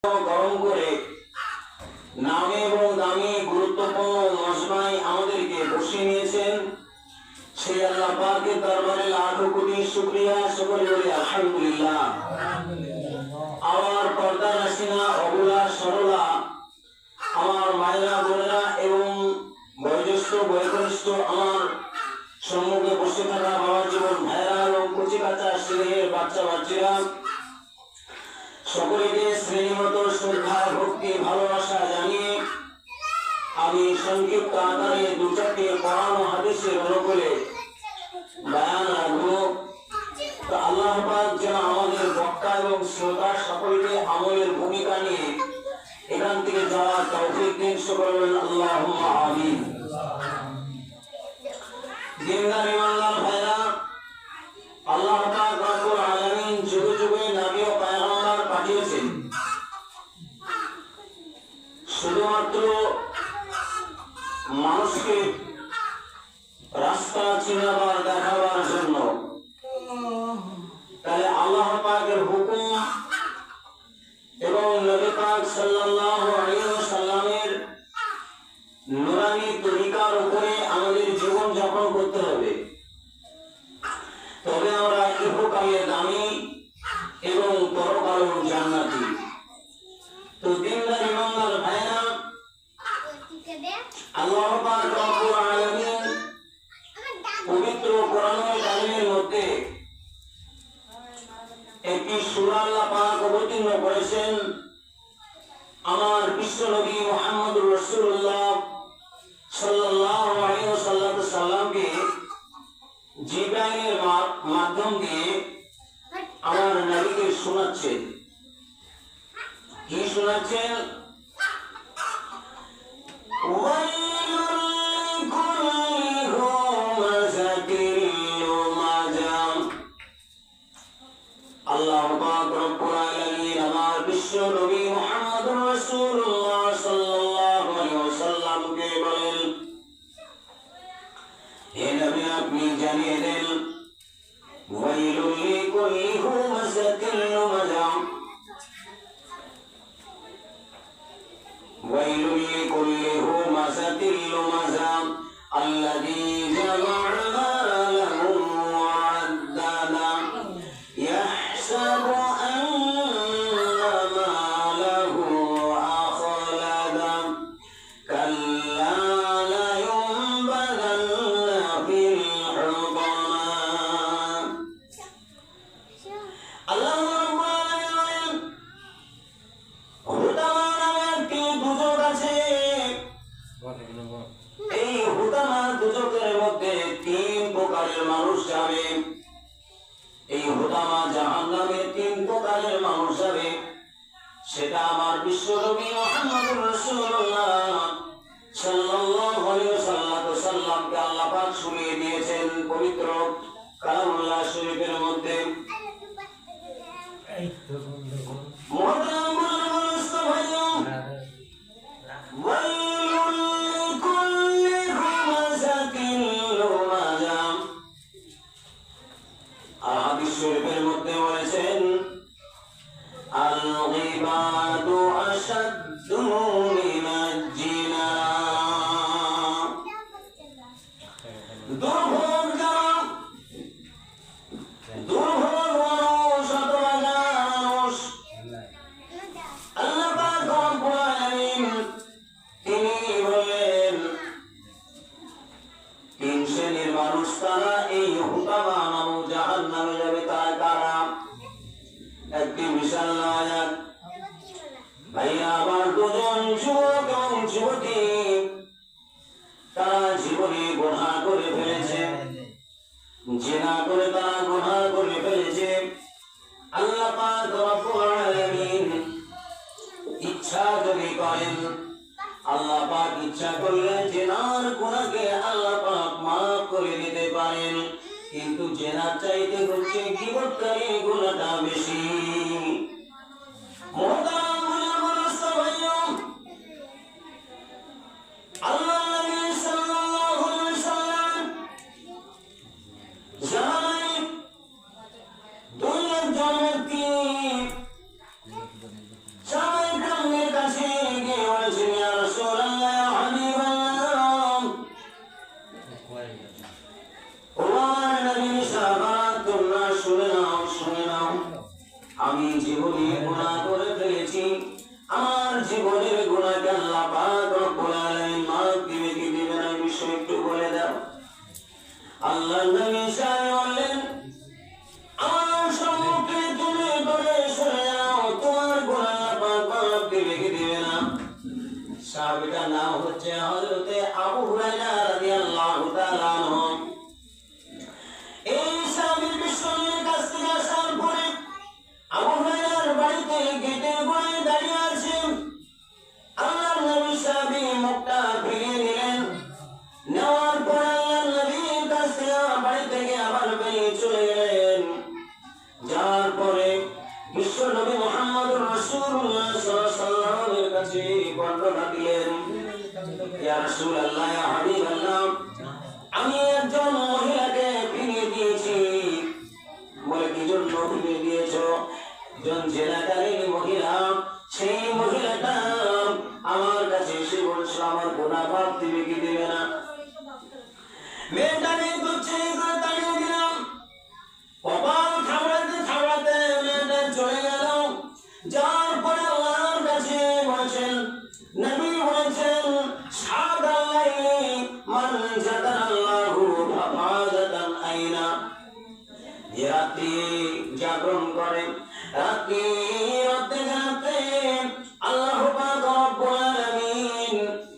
গরম করে নামে এবং দামি গুরুত্বপূর্ণ মজমায় আমাদেরকে বসিয়ে নিয়েছেন। সেই আল্লাহ পাকের দরবারে লাখো কোটি শুকরিয়া, সকলে বলি আলহামদুলিল্লাহ। আমার পর্দা রাশিনা, অবলা সরলা, আমার মায়েরা বোনেরা এবং বয়োজ্যেষ্ঠ বয়োকনিষ্ঠ আমার সম্মুখে বসে থাকা বাবার জীবন ভাইরা এবং কচি কাঁচা স্নেহের বাচ্চা বাচ্চারা, সকলকে শ্রেণীমত শ্রদ্ধা ভক্তি ভালোবাসা জানিয়ে আমি সংক্ষিপ্ত আকারে দু চারটি কোরআন ও হাদিসের অনুকূলে বয়ান রাখবো। তো আল্লাহ পাক যেন আমাদের বক্তা এবং শ্রোতা সকলকে আমলের ভূমিকা নিয়ে এখান থেকে যাওয়ার তৌফিক দিন, সকলে বলেন আল্লাহুম্মা আমিন। দিনদার ইমানদার ভাইরা, আল্লাহ পাক রব্বুল আলামিন যুগে যুগে নবী ও পয়গম্বর পাঠিয়েছেন শুধুমাত্র মানুষকে রাস্তা চিনাবার দেখাবার জন্য। তাহলে আল্লাহ পাকের হুকুম এবং নবী পাক সাল্লাল্লাহু আলাইহি ওয়াসাল্লামের নূরানি তরিকার উপরে আমাদের জীবন যাপন করতে হবে, তবে আমরা ইহকালে দামি এবং পরকালে জান্নাতি। তো দিনদার ইমানদার ভাইরা, আল্লাহ পাক রব্বুল আলামিন পবিত্র কোরআনুল কারীমের মধ্যে একটি সূরা আল্লাহ পাক অবতীর্ণ করেছেন আমার বিশ্ব নবী মুহাম্মদুর রাসূলুল্লাহ সাল্লাল্লাহু আলাইহি ওয়াসাল্লামকে জিবরাইলের মাধ্যম দিয়ে আমার নবীকে শোনাচ্ছেন। কি শোনাচ্ছেন? আল্লাহ পাক রব্বুল আলামিন আমার বিশ্ব নবী মুহাম্মদুর রাসূলুল্লাহ সাল্লাল্লাহু আলাইহি ওয়াসাল্লামকে বলেন, হে নবী আপনি জানিয়ে দেন, ওয়াইলুল লিকুল্লি হুমাযাতিল লুমাযা, ওয়াইলুল লিকুল্লি হুমাযাতিল লুমাযা আল্লাযী জামা'a মালাহু ওয়া আদ্দাদা ইয়াহসাবু আন্না মালাহু আখলাদা কাল্লা লা ইউনবাযান্না ফিল হুতামা। আল্লাহ রাব্বুল আলামিন হুতামা নামে একটি দুজক আছে। এই হুতামা দুজকের মধ্যে তিন প্রকারের মানুষ যাবে। এই হুতামা জাহান্নামে তিন প্রকারের মানুষ যাবে। সেটা আমার বিশ্ব নবী মুহাম্মদুর রাসূলুল্লাহ সাল্লাল্লাহু আলাইহি ওয়াসাল্লামকে আল্লাহ পাক শুনিয়ে দিয়েছেন পবিত্র কালামুল্লাহ শরীফের মধ্যে। হাদিস শরীফের মধ্যে বলেছেন, আল-গীবাতু আশাদ্দু মিনাজ জিনা, দুর্ভোগ মানুষ অথবা মানুষ আল্লাহ পাক রব্বুল আলামিন তিনি বলেন তিন শ্রেণীর মানুষ তারা এই হুতামা নামক জাহান্নামে যাবে। তারা কারা? একটি বিশাল আয়াত। ভাইয়া আমার দুজন যুবক এবং যুবতী, তারা জীবনে গুনাহ করে ফেলেছে, জিনা করে তারা গুনাহ করে ফেলেছে। আল্লাহ পাক রব্বুল আলামিন ইচ্ছা যদি করেন, আল্লাহ পাক ইচ্ছা করলে জিনার গুনাহকে আল্লাহ পাক মাফ করে দিতে পারেন, কিন্তু জিনার চাইতে হচ্ছে গীবতকারী গুনাহটা বেশি। মুহতারাম বুজুর্গ ভাইরা, আল্লাহ নবী সাল্লাল্লাহু আলাইহি ওয়াসাল্লাম জামানায় দুই একজন ব্যক্তি আমার জীবনের গুনাহকে আল্লাহ পাক রব্বুল আলামিন মাফ দিবে কি দিবে না, বিষয় একটু বলে দাও। আল্লাহ নবী সাহেব বললেন, আমার সম্মুখে তুমি বলে শুনে যাও, তোমার গুনাহ পাক মাফ দিবে কি দিবে না। সাহাবীটার নাম হচ্ছে হযরতে আবু হুরায়রা রাদিয়াল্লাহু তাআলা আনহু। এই সাহাবীর বিশ্বনবীর কাছ থেকে আসার পরে আবু হুরায়রার বাড়িতে গেটের গোড়ায় দাঁড়িয়ে আছেন। আল্লাহর নবী সাহাবী মুখটা ফিরিয়ে নিলেন, নেওয়ার পর আল্লাহর নবীর কাছ থেকে বাড়ি থেকে আবার বেরিয়ে চলে গেলেন। যাওয়ার পরে বিশ্বনবী মুহাম্মদুর রাসূলুল্লাহ সাল্লাল্লাহু আলাইহি ওয়াসাল্লামের কাছে বর্ণনা দিলেন, ইয়া রাসূলুল্লাহ, ইয়া হাবিবাল্লাহ, আমি একজন মহিলাকে ফিরিয়ে দিয়েছি। বলে কি জন্য ফিরিয়ে দিয়েছো? একজন জেনাকারী মহিলা, সেই মহিলাটা আমার কাছে এসে বলছে আমার গুনাহ মাফ দিবে কি দিবে না। মেয়েটাকে দুচ্ছে করে তাড়িয়ে দিলাম। কপাল থামড়াতে থামড়াতে মেয়েটা চলে গেল। যার পরে আল্লাহর কাছে বলেছেন, নবী বলেছেন, সাদাল্লাহি মান জাদাল্লাহু ফাদাতান আইনা। যে রাত্রি জাগরণ করে, রাত্রি রাতে আল্লাহ পাক রব্বুল আলামিন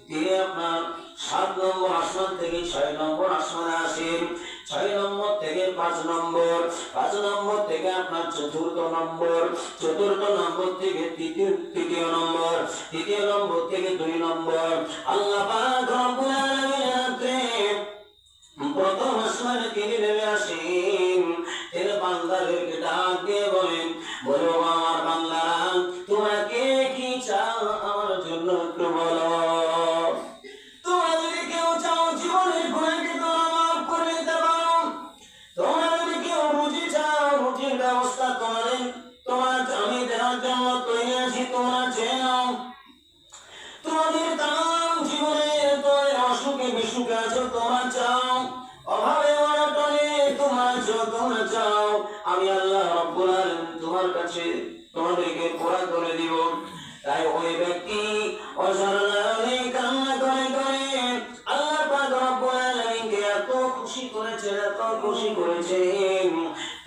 তিনি আপনার 7 নম্বর আসমান থেকে 6 নম্বর আসমানে আসেন, 6 নম্বর থেকে 5 নম্বর, 5 নম্বর থেকে আপনার 4র্থ নম্বর, 4র্থ নম্বর থেকে তৃতীয় নম্বর, 3য় নম্বর থেকে 2 নম্বর। আল্লাহ পাক রব্বুল আলামিন রাতে প্রথম আসমানে তিনি নেমে আসেন। তিনি বান্দাদেরকে ডাক দিয়ে বলেন, বলো আমার বান্দারা, তোমরা কে কি চাও আমার জন্য একটু বলো। তোমরা যদি কেউ চাও জীবনের গুনাহকে তোমরা মাফ করে দিতে পারো, তোমরা যদি কেউ রুজি চাও, রুজির ব্যবস্থা তোমার আমি দেওয়ার জন্য তৈরি আছি, তোমরা চেয়ে নাও। তোমাদের তাম জীবনে তোমরা অসুখে বিসুখে আছো, তোমরা চাও, অভাবে অনটনে তোমরা চাও, আমি আল্লাহ রব্বুল আলামিন তোমার কাছে তোমাদেরকে পুরা করে দিব। তাই ওই ব্যক্তি অসাধারণে কান্না করে করে আল্লাহ পাক রব্বুল আলামিনকে এত খুশি করেছেন,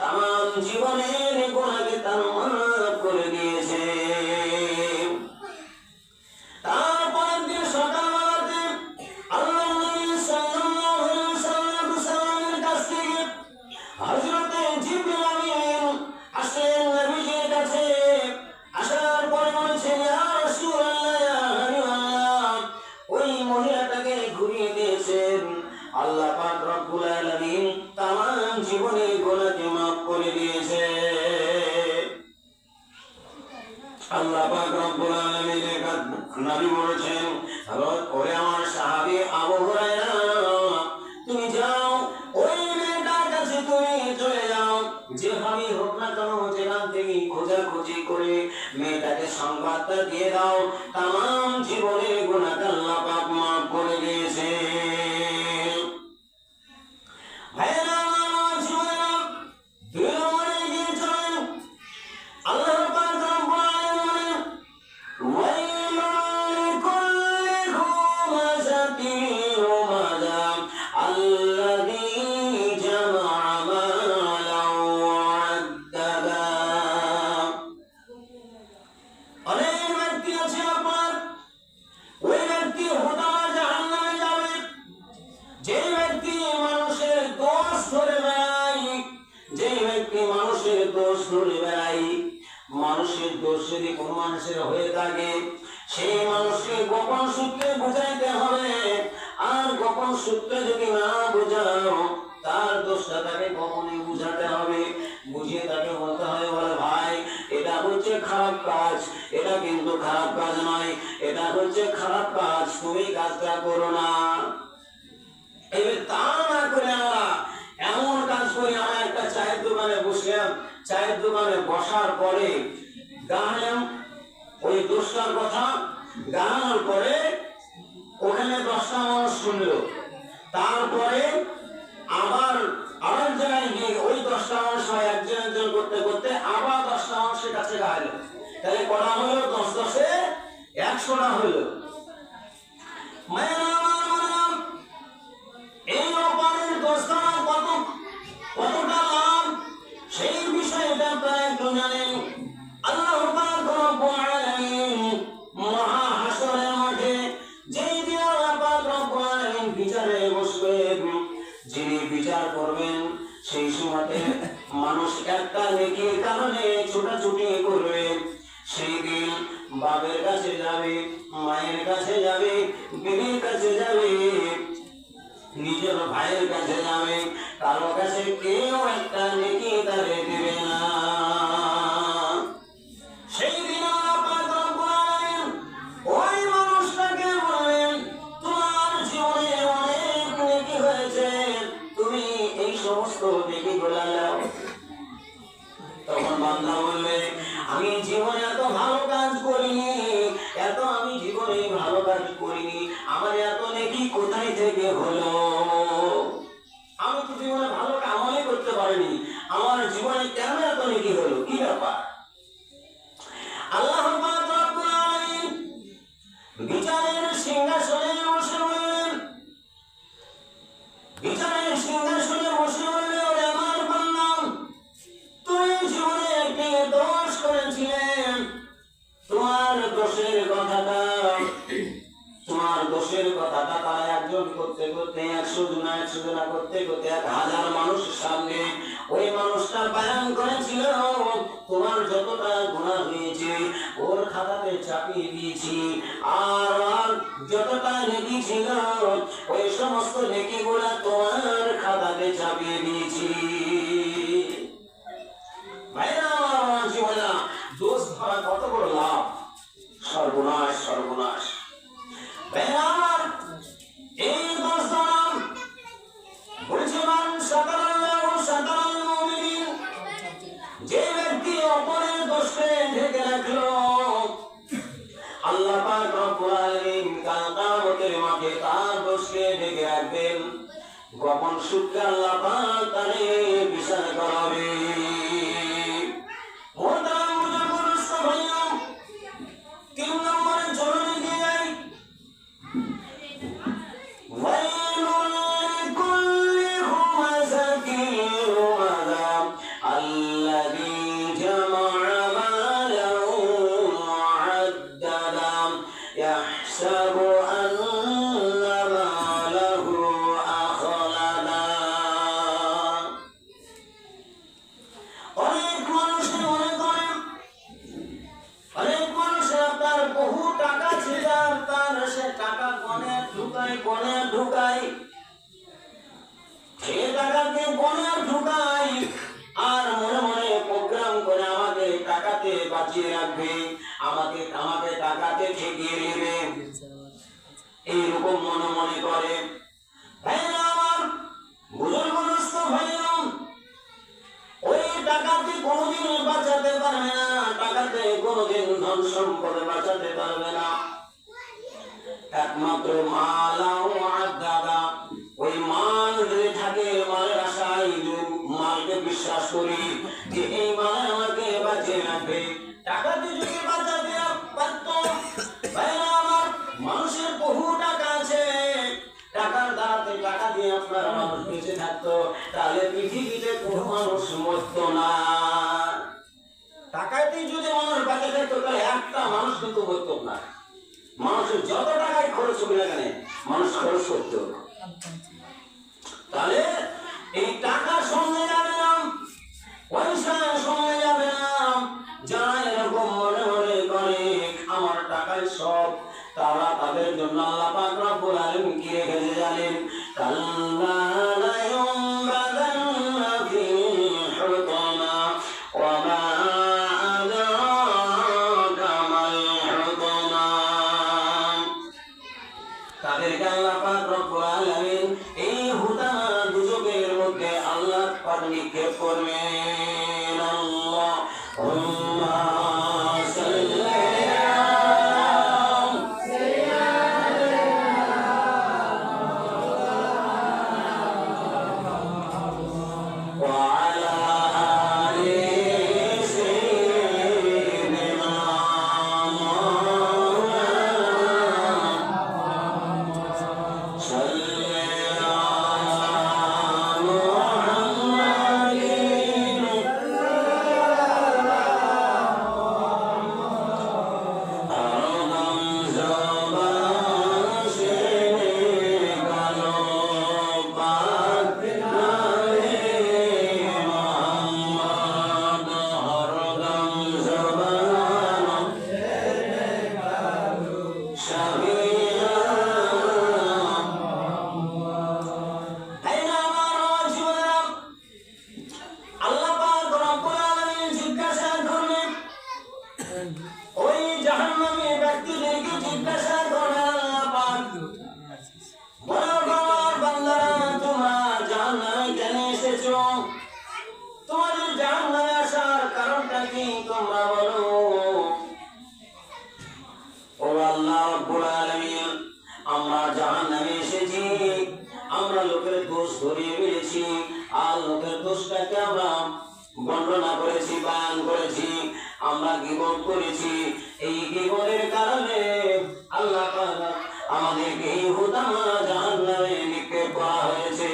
তাম জীবনের গুনাহকে তার মাফ করে দিয়েছে। তারপর দিন সকালবেলাতে আল্লাহ নবী সাল্লাল্লাহু আলাইহি ওয়াসাল্লামের কাছ থেকে হযরতে জিবরিল আমিন আসলেন নবীজির কাছে। আসার পরে বলেছেন, ইয়া রাসূলুল্লাহ, ইয়া হাবিবাল্লাহ, ওই মহিলাটাকে ঘুরিয়ে দিয়েছেন আল্লাহ পাক রব্বুল আলামিন, তামাম জীবনের গুনাহকে মাফ করে দিয়েছে। আল্লাহ পাক রব্বুল আলামিনের নবী বলেছেন, ওরে আমার সাহাবী আবু হুরায়রা, তুমি যাও ওই মেয়েটার কাছে, তুমি চলে যাও, যেভাবে হোক না কেন যেখান থেকে খোঁজাখুঁজি করে মেয়েটাকে সংবাদটা দিয়ে দাও, তামাম জীবনের গুনাহ আল্লাহ পাক মাফ করে দিয়েছে। ভাইরা আমার জীবনেরা 2 নম্বরে গিয়ে চলেন। আল্লাহ পাক রব্বুল আলামিন ওয়াইলুল লিকুল্লি হুমাযাতিন লুমাযা আল্লাযী জামা'a মালান ওয়া আদ্দাদা। অনেক ব্যক্তি আছে আপনার, ওই ব্যক্তি হতাশা জাহান্নামে যাবে। যে ব্যক্তি মানুষের দোষ ধরে বেড়ায়, যে ব্যক্তি মানুষের দোষ ধরে বেড়ায়, মানুষের দোষ যদি কোন মানুষের হয়ে থাকে, সেই মানুষকে গোপন সূত্রে বুঝাইতে হবে। আর গোপন সূত্রে যদি না বুঝাও, তার দোষটা তাকে গোপনে বুঝাতে হবে। বুঝিয়ে তাকে বলতে হবে, বলে ভাই এটা হচ্ছে খারাপ কাজ, এটা কিন্তু খারাপ কাজ নয়, এটা হচ্ছে খারাপ কাজ, তুমি কাজটা করো না। এবার তা না করে আমরা এমন কাজ করি। আমরা একটা চায়ের দোকানে বসলাম, চায়ের দোকানে বসার পরে গান ওই দোষটার কথা গানানোর পরে ওখানে 10টা মানুষ শুনলো, তারপরে আবার আরেক জায়গায় গিয়ে ওই 10টা মানুষ একজন একজন করতে করতে আবার 10টা মানুষের কাছে গাইলো। তাহলে করা হলো 10 10 100টা হলো। এই অপারের দোষটা কতটা লাভ সেই বিষয়টা আপনারা একটু জানেন। আল্লাহ পাক রব্বুল আলামিন মহা হাসরের মাঠে যেই দিন আল্লাহ পাক রব্বুল আলামিন বিচারে বসবেন, যিনি বিচার করবেন, সেই সময়তে মানুষ একটা নেকির কারণে ছোটাছুটি করবে। সেই দিন বাবার কাছে যাবে, মায়ের কাছে যাবে, বিবির কাছে যাবে, নিজের ভাইয়ের কাছে যাবে, কারো কাছে কেউ একটা নেকি তারে দিবে না। সেই দিন আল্লাহ পাক রব্বুল আলামিন ওই মানুষটাকে বলবেন, তোমার জীবনে অনেক নেকি হয়েছে, তুমি এই সমস্ত নেকি গুলা নাও। তখন বান্দা বলবে, আমি জীবনে এত ভালো কাজ করিনি, আমি জীবনে ভালো কাজ করিনি, আমার এত নেকি কোথায় থেকে হলো? আমি তো জীবনে ভালো কামই করতে পারিনি, আমার জীবনে কেন এত নেকি হলো? কি ব্যাপার? আল্লাহ পাক রব্বুল আলামিন বিচারের সিংহাসনে বসে বললেন, বিচারের সিংহাসনে বসে বললেন, ওরে আমার বান্দা, তুমি জীবনে একটি দোষ করেছিলেন, তোমার দোষের কথাটা তারা একজন করতে করতে 100 জনা করতে করতে 1000 মানুষের সামনে ওই মানুষটা বয়ান করেছিল, তোমার যতটা গুনাহ হয়েছে ওর খাতাতে চাপিয়ে দিয়েছি, আর যতটা নেকি ছিল ওই সমস্ত নেকিগুলা তোমার খাতাতে চাপিয়ে দিয়েছি। ভাইরা জীবনা দোষ ধরা কত বড় লাভ! সর্বনাশ, সর্বনাশ। এই দোষ ধরা বলছে যে ব্যক্তি অপরের দোষকে ঢেকে রাখলো, আল্লাহ পাক রব্বুল আলামিন কাল কিয়ামতের মাঠে তার দোষকে ঢেকে রাখবেন। গোপন সূত্রে আল্লাহ পাক তারে বিচার করাবে। বাঁচিয়ে রাখবে, আমাকে টাকাতে ঠেকিয়ে নেবে, এইরকম মনে মনে করে। আমার বুজুর্গস্ত ভাইরা, ওই টাকাতে কোনোদিন বাঁচাতে পারবে না, টাকাতে কোনোদিন ধন সম্পদ বাঁচাতে পারবে না। একমাত্র মাল দাদা, ওই মাল যদি থাকে, মালের আশায় মালকে বিশ্বাস করি যে এই মাল আমাকে বাঁচিয়ে রাখবে, টাকাতে যদি বাঁচাতে পারত, আমার মানুষের বহু টাকা আছে, টাকার দ্বারাতে টাকা দিয়ে আপনার মানুষ বেঁচে থাকতো, তাহলে পৃথিবীতে কোনো মানুষ মরত না। টাকাতেই যদি মানুষ বাঁচে থাকতো, তাহলে একটা মানুষ কিন্তু মরত না। মানুষের যত টাকায় খরচ হবে না কেন, মানুষ খরচ করত। তাহলে এই টাকা সঙ্গে যাবে না, পয়সা সঙ্গে যাবে না। যারা এরকম মনে মনে করে আমার টাকায় সব, তারা তাদের জন্য আল্লাহ পাক রব্বুল আলামিন কি রেখেছে জানেন? কাল্লা লা ইউনবাযান্না ফি হুতামা ওয়া মা আদরাকা মাল হুতামা। তাদেরকে আল্লাহ পাক রব্বুল আলামিন এই হুতামা দুজকের মধ্যে আল্লাহ পাক নিক্ষেপ করবেন। আল্লাহুম্মা তোমাদের জাহান্নামে আসার কারণটা কি তোমরা বলো। ও আল্লাহ রাব্বুল আলামিন, আমরা জাহান্নামে এসেছি, আমরা লোকের দোষ ধরিয়ে ফেলেছি, আর লোকের দোষটাকে আমরা বর্ণনা করেছি, বয়ান করেছি, আমরা গীবত করেছি। এই গীবতের কারণে আল্লাহ তাআলা আমাদেরকে এই হুতামা জাহান্নামে নিক্ষেপ করা হয়েছে।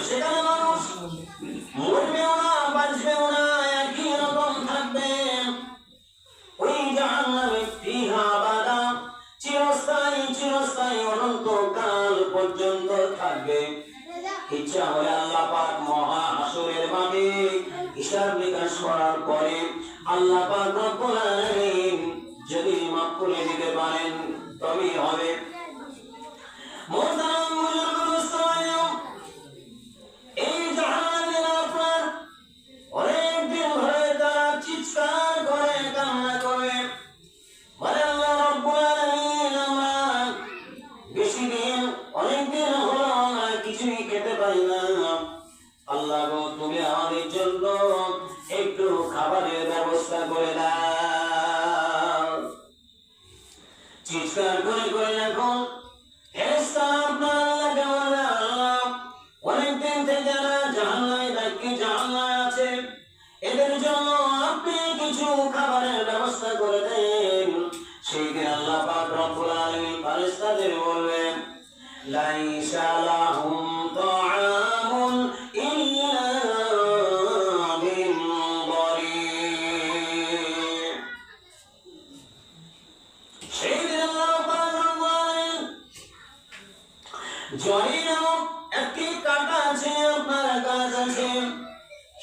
সেখানে মানুষ মরবেও না, বাঁচবেও না, একই রকম থাকবে। ওই জাহান্নামে ফিহা আবাদা, চিরস্থায়ী চিরস্থায়ী অনন্তকাল পর্যন্ত থাকবে। ইচ্ছা হলে আল্লাহ পাক মহা হাসরের মাঠে হিসাব নিকাশ করার পরে আল্লাহ পাক রব্বুল আলামিন যদি মাফ করে দিতে পারেন তবেই হবে। মুহতারাম বুজুর্গ দোস্তান, এই জাহান্নামীরা আপনার অনেক দিন ধরে তারা চিৎকার করে কান্না করে বলে, আল্লাহ রাব্বুল আলামিন, আমরা বেশি দিন অনেক দিন হলো আমরা কিছুই খেতে পারি না। আল্লাহ গো, তুমি আমাদের জন্য একটু খাবারের ব্যবস্থা করে দাও। চিৎকার করে করে এখন ফেরেশতারা আপনার আল্লাহকে বলে, আল্লাহ, অনেকদিন থেকে যারা জাহান্নামে থাকি, জাহান্নামে আছে, এদের জন্য আপনি কিছু খাবারের ব্যবস্থা করে দেন। সেই দিন আল্লাহ পাক রব্বুল আলামিন ফেরেশতাদের বলবেন, লাইসা লাহুম তাআমুন ইল্লা মিন দরিব। সেই দিন আল্লাহ পাক রব্বুল আলামিন জরি নামক একটি কাঁটা আছে, আপনার গাছ আছে,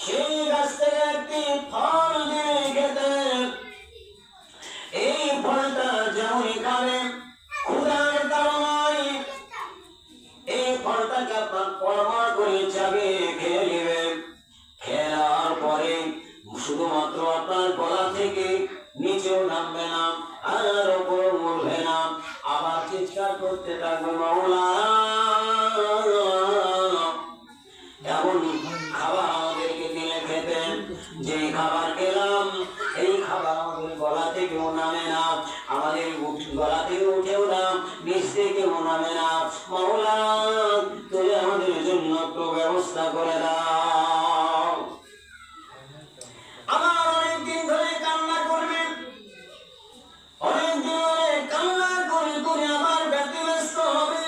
সেই গাছ থেকে একটি ফল দিয়ে খেতে, এই ফলটা যেমনই খাবে ক্ষুধার কারণে এই ফলটাকে আপনার পরমার করে যাবে, খেয়ে নেবে। খেলার পরে শুধুমাত্র আপনার গলা থেকে নিচেও নামবে না, আর উপরে উঠবে না, আবার চিৎকার করতে থাকবে, মাওলা এমন খাবার আমাদেরকে দিলে খেতে, যে খাবার খেলাম এই খাবার আমাদের গলা থেকেও নামে না, আমাদের গলা থেকে উঠেও না, নিচ থেকেও নামে না। মাওলা, তুমি আমাদের জন্য একটু ব্যবস্থা করে দাও। আমার অনেকদিন ধরে কান্না করবেন, অনেকদিন ধরে কান্না করে করে আমার ব্যতিব্যস্ত হবে।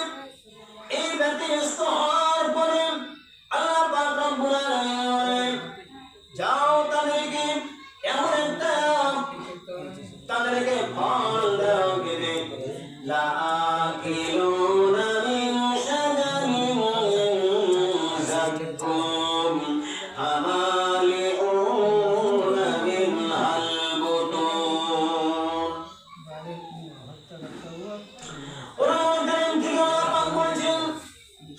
এই ব্যতিব্যস্ত হওয়ার পরে আল্লাহ পাক রব্বুল আলামিন যাও তাদেরকে এমন একটা তাদেরকে ফল দাও, খেতে লাআকিলুনা মিন শাজারিন যাক্কুম আমালিউনা মিনহাল বুতুন। কোরআন কারীম থেকে আল্লাহ পাক বলেছেন,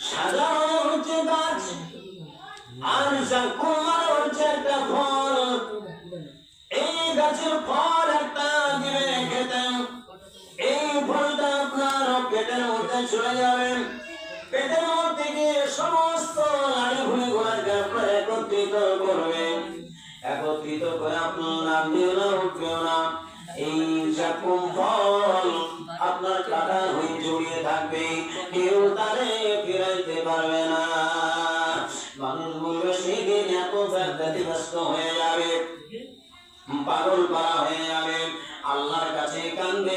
শাজার হচ্ছে গাছ, আর যাক্কুম মানে হচ্ছে একটা ফল। এই গাছের ফল একটা দিলে খেতেন, এই ফলটা আপনার পেটের মধ্যে চলে যাবে, পেটের মধ্যে গিয়ে সমস্ত নাড়ি ভুঁড়ি গুলাকে আপনার একত্রিত করবে, একত্রিত করে আপনার নামবেও না, উঠবেও না। এই যাক্কুম ফল আপনার কাটা হয়ে জড়িয়ে থাকবে, কেউ তারে ফিরাইতে পারবে না। মানুষ বলবে সেদিন এত ব্যতিব্যস্ত হয়ে যাবে, পাগল পারা হয়ে যাবে, আল্লাহর